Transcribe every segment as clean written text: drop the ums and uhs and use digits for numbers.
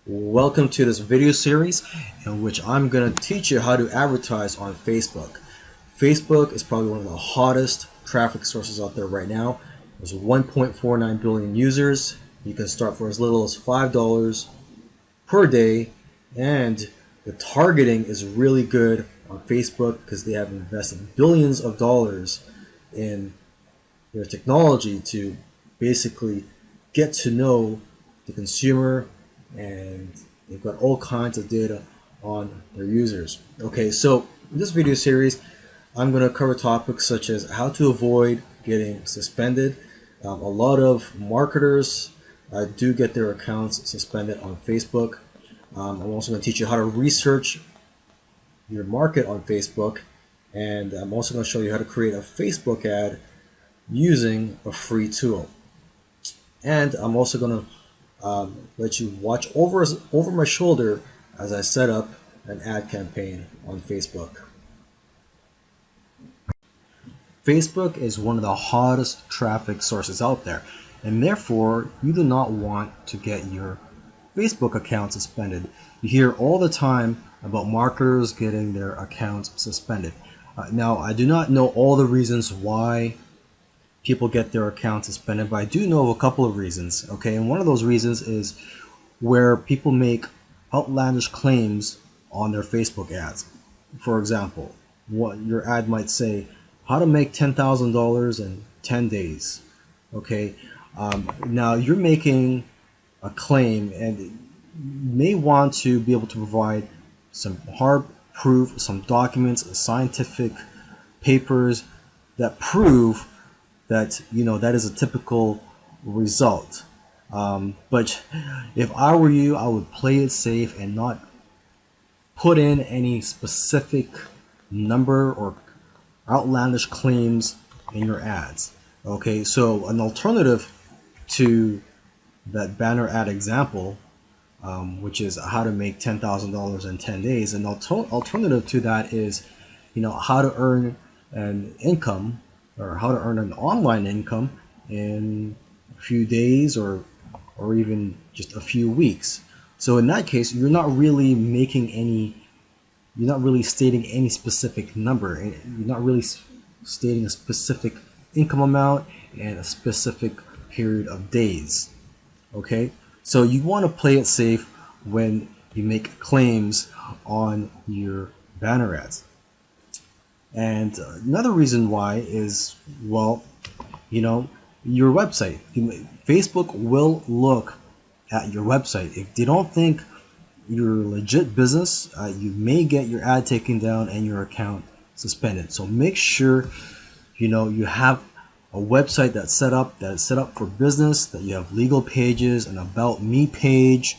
Welcome to this video series in which I'm going to teach you how to advertise on Facebook. Facebook is probably one of the hottest traffic sources out there right now. There's 1.49 billion users. You can start for as little as $5 per day, and the targeting is really good on Facebook because they have invested billions of dollars in their technology to basically get to know the consumer, and they've got all kinds of data on their users. Okay, so in this video series, I'm going to cover topics such as how to avoid getting suspended. A lot of marketers do get their accounts suspended on Facebook. I'm also going to teach you how to research your market on Facebook, and I'm also going to show you how to create a Facebook ad using a free tool. And I'm also going to let you watch over my shoulder as I set up an ad campaign on Facebook. Facebook is one of the hottest traffic sources out there, and therefore you do not want to get your Facebook account suspended. You hear all the time about marketers getting their accounts suspended. Now, I do not know all the reasons why people get their accounts suspended, but I do know a couple of reasons. Okay, and one of those reasons is where people make outlandish claims on their Facebook ads. For example, what your ad might say, how to make $10,000 in 10 days. Okay, now you're making a claim, and you may want to be able to provide some hard proof, some documents, scientific papers that prove that that is a typical result. But if I were you, I would play it safe and not put in any specific number or outlandish claims in your ads. Okay, so an alternative to that banner ad example, which is how to make $10,000 in 10 days, an alternative to that is, how to earn an income, or how to earn an online income in a few days or even just a few weeks. So in that case, you're not really stating any specific number. You're not really stating a specific income amount and a specific period of days. Okay, so you want to play it safe when you make claims on your banner ads. And another reason why is, well, your website. Facebook will look at your website. If they don't think you're a legit business, you may get your ad taken down and your account suspended. So make sure you have a website that is set up for business, that you have legal pages, an about me page,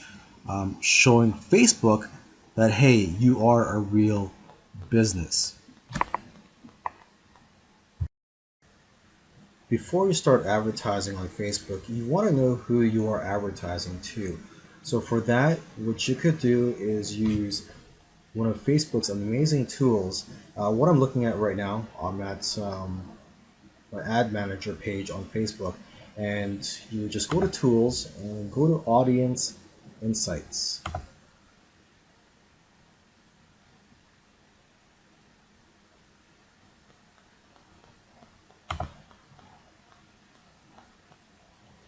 showing Facebook that, hey, you are a real business. Before you start advertising on Facebook, you want to know who you are advertising to. So for that, what you could do is use one of Facebook's amazing tools. What I'm looking at right now, I'm at my ad manager page on Facebook, and you just go to Tools and go to Audience Insights.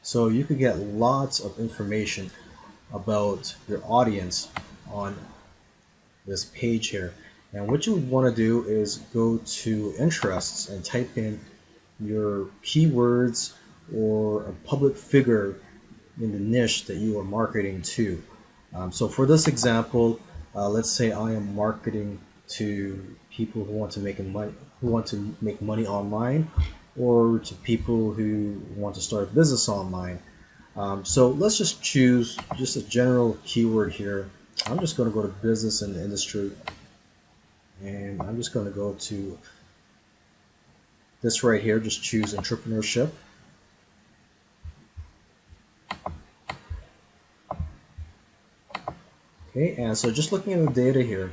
So you could get lots of information about your audience on this page here. And what you would want to do is go to interests and type in your keywords or a public figure in the niche that you are marketing to. So for this example, let's say I am marketing to people who want to make money online, or to people who want to start a business online. So let's just choose just a general keyword here. I'm just going to go to business and industry, and I'm just going to go to this right here. Just choose entrepreneurship. Okay, and so just looking at the data here,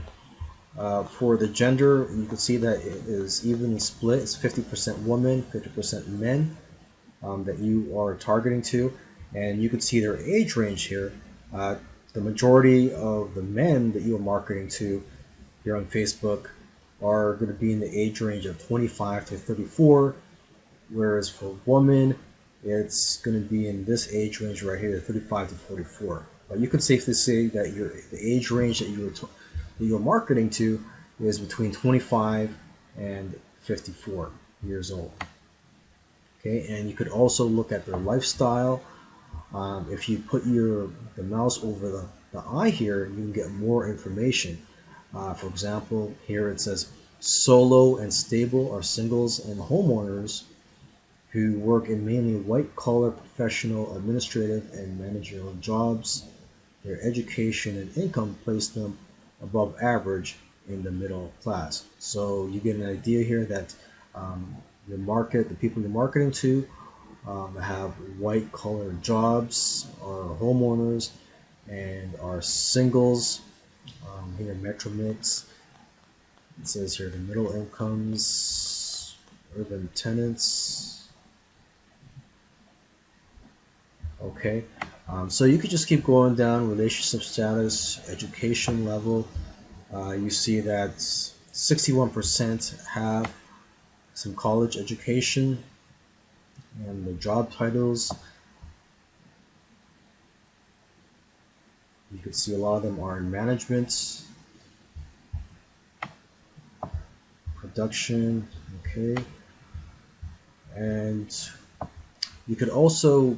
for the gender, you can see that it is evenly split. It's 50% women, 50% men that you are targeting to. And you can see their age range here. the majority of the men that you are marketing to here on Facebook are going to be in the age range of 25 to 34, whereas for women, it's going to be in this age range right here, 35 to 44. But you could safely say that the age range that you're marketing to is between 25 and 54 years old. Okay, and you could also look at their lifestyle. If you put the mouse over the eye here, you can get more information. For example, here it says solo and stable are singles and homeowners who work in mainly white-collar professional, administrative, and managerial jobs. Their education and income place them above average in the middle class. So you get an idea here that the people you're marketing to, have white-collar jobs, are homeowners, and are singles. Here, Metro Mix. It says here the middle incomes, urban tenants. Okay, so you could just keep going down, relationship status, education level. You see that 61% have some college education, and the job titles, you can see a lot of them are in management, production, okay. And you could also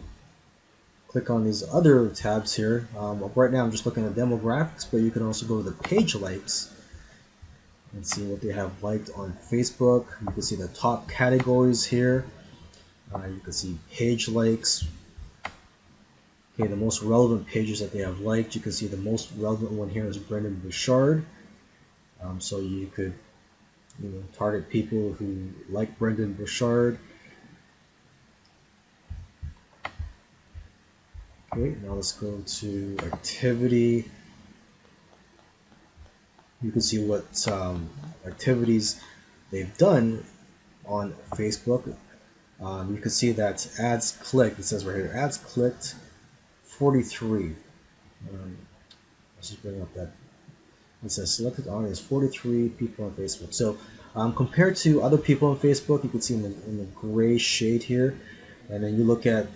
click on these other tabs here. Right now I'm just looking at demographics, but you can also go to the page likes and see what they have liked on Facebook. You can see the top categories here. You can see page likes. Okay, the most relevant pages that they have liked. You can see the most relevant one here is Brendan Bouchard. So you could target people who like Brendan Bouchard. Okay, now let's go to activity. You can see what activities they've done on Facebook. You can see that ads clicked, it says right here, ads clicked 43. Let's just bring up that. It says selected audience 43 people on Facebook. So compared to other people on Facebook, you can see in the gray shade here, and then you look at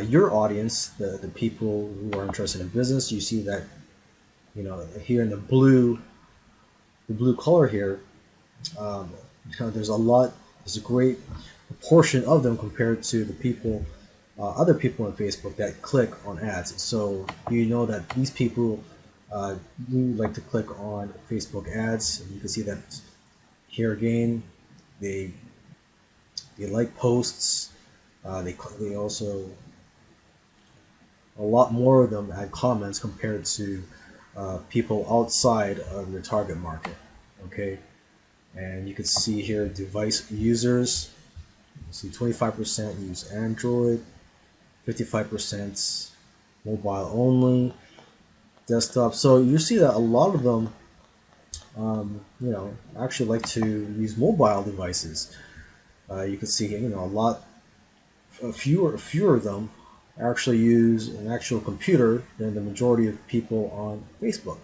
your audience, the people who are interested in business. You see that here in the blue color here, there's a great proportion of them compared to the people, other people on Facebook that click on ads. So you know that these people do like to click on Facebook ads. And you can see that here again, they like posts. They also, a lot more of them add comments compared to people outside of your target market. Okay, and you can see here device users. You see 25% use Android, 55% mobile only, desktop. So you see that a lot of them, actually like to use mobile devices. You can see, fewer of them actually use an actual computer than the majority of people on Facebook.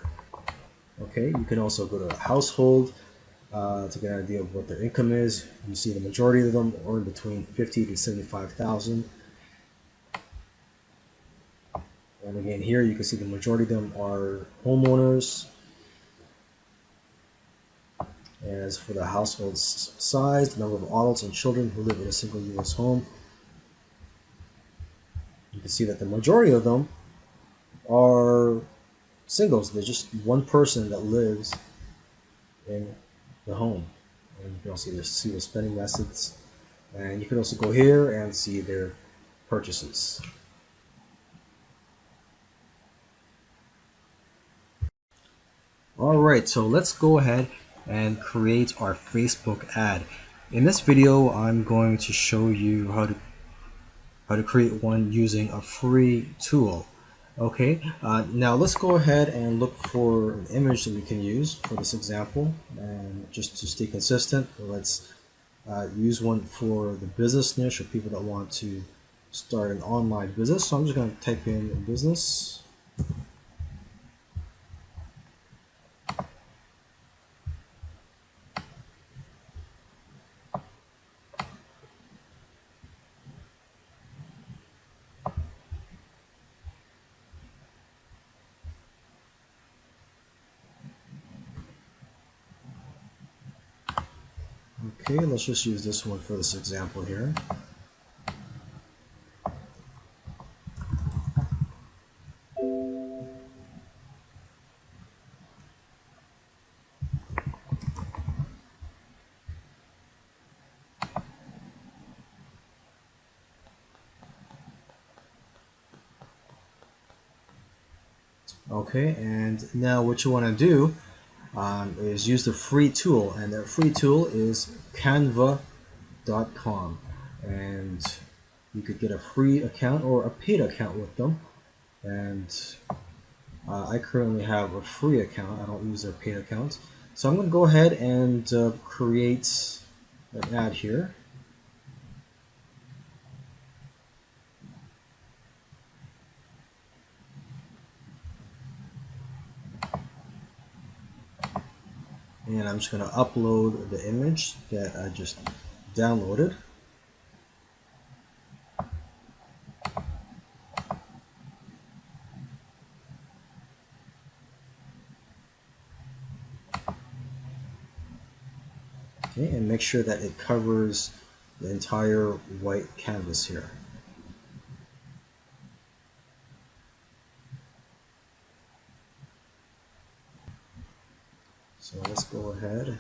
Okay, you can also go to household to get an idea of what their income is. You see the majority of them earn between 50 to 75,000. And again, here you can see the majority of them are homeowners. As for the household size, the number of adults and children who live in a single U.S. home, you can see that the majority of them are singles. There's just one person that lives in the home. And you can also see their spending methods. And you can also go here and see their purchases. Alright, so let's go ahead and create our Facebook ad. In this video, I'm going to show you how to create one using a free tool. Okay, now let's go ahead and look for an image that we can use for this example. And just to stay consistent, let's use one for the business niche or people that want to start an online business. So I'm just going to type in business. Okay, let's just use this one for this example here. Okay, and now what you want to do is use the free tool, and that free tool is canva.com, and you could get a free account or a paid account with them. And I currently have a free account. I don't use their paid accounts. So I'm going to go ahead and create an ad here. And I'm just going to upload the image that I just downloaded. Okay, and make sure that it covers the entire white canvas here. So let's go ahead and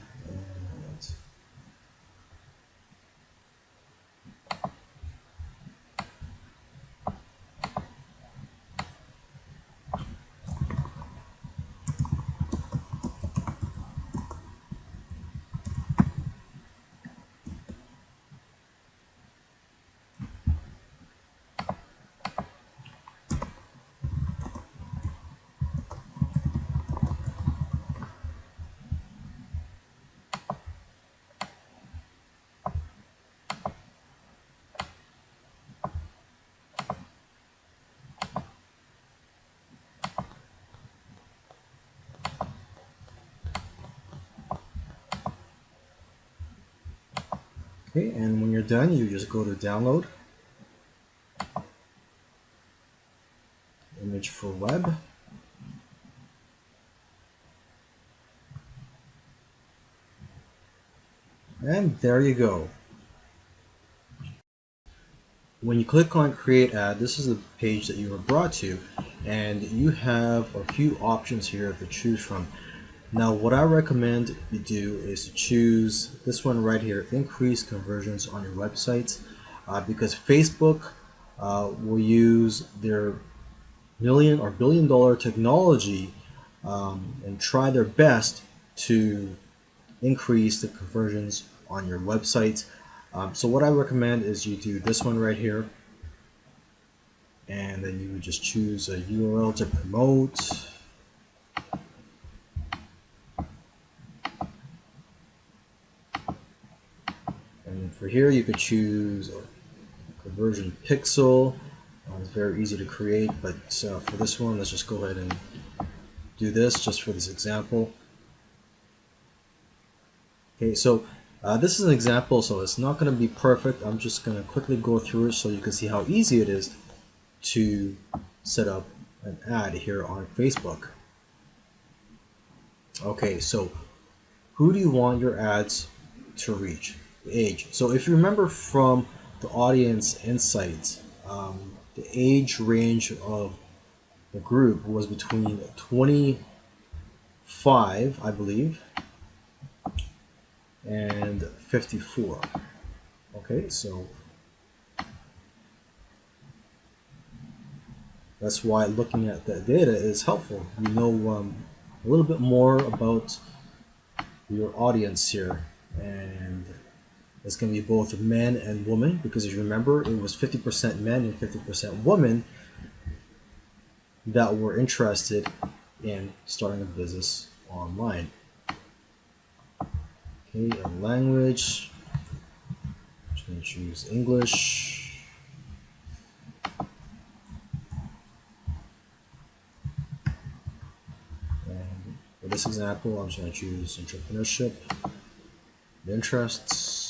okay, and when you're done, you just go to download, image for web, and there you go. When you click on create ad, this is the page that you were brought to, and you have a few options here to choose from. Now what I recommend you do is to choose this one right here, increase conversions on your website, because Facebook will use their million or billion dollar technology and try their best to increase the conversions on your website. So what I recommend is you do this one right here, and then you would just choose a URL to promote. And for here you could choose a conversion pixel. It's very easy to create, but for this one, let's just go ahead and do this just for this example. Okay, so this is an example, so it's not going to be perfect. I'm just going to quickly go through it so you can see how easy it is to set up an ad here on Facebook. Okay, so who do you want your ads to reach? The age. So if you remember from the audience insights, the age range of the group was between 25, I believe, and 54. Okay, so that's why looking at that data is helpful. You know a little bit more about your audience here, and it's going to be both men and women, because if you remember, it was 50% men and 50% women that were interested in starting a business online. Okay, a language, I'm just going to choose English. And for this example, I'm just going to choose entrepreneurship, interests.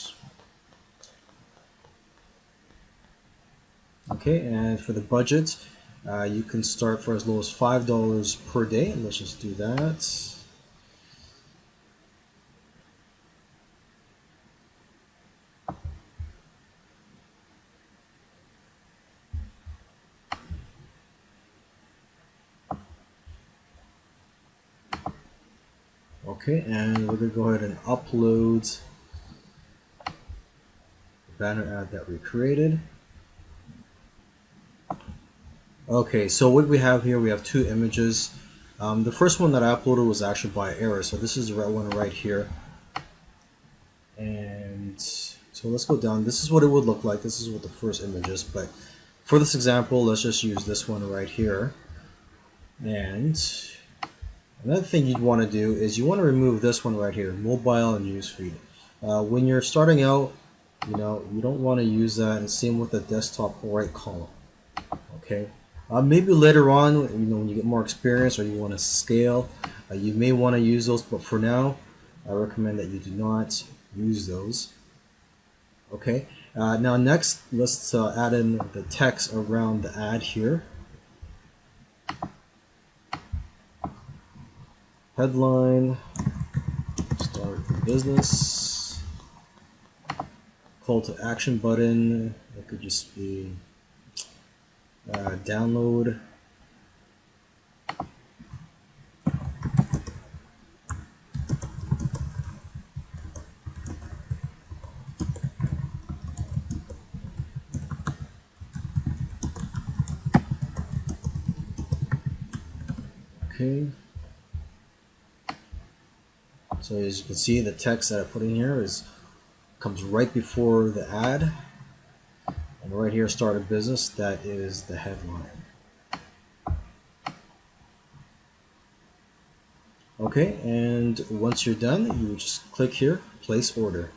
Okay, and for the budget, you can start for as low as $5 per day. Let's just do that. Okay, and we're gonna go ahead and upload the banner ad that we created. Okay, so what we have here, we have two images. The first one that I uploaded was actually by error, so this is the right one right here. And so let's go down. This is what it would look like. This is what the first image is, but for this example, let's just use this one right here. And another thing you'd want to do is you want to remove this one right here, mobile and newsfeed. When you're starting out, you don't want to use that, and same with the desktop right column. Okay, maybe later on, when you get more experience or you want to scale, you may want to use those, but for now, I recommend that you do not use those. Okay, now next, let's add in the text around the ad here. Headline, start business, call to action button, it could just be download. Okay. So as you can see, the text that I put in here comes right before the ad, and right here, start a business, that is the headline. Okay, and once you're done, you just click here, place order.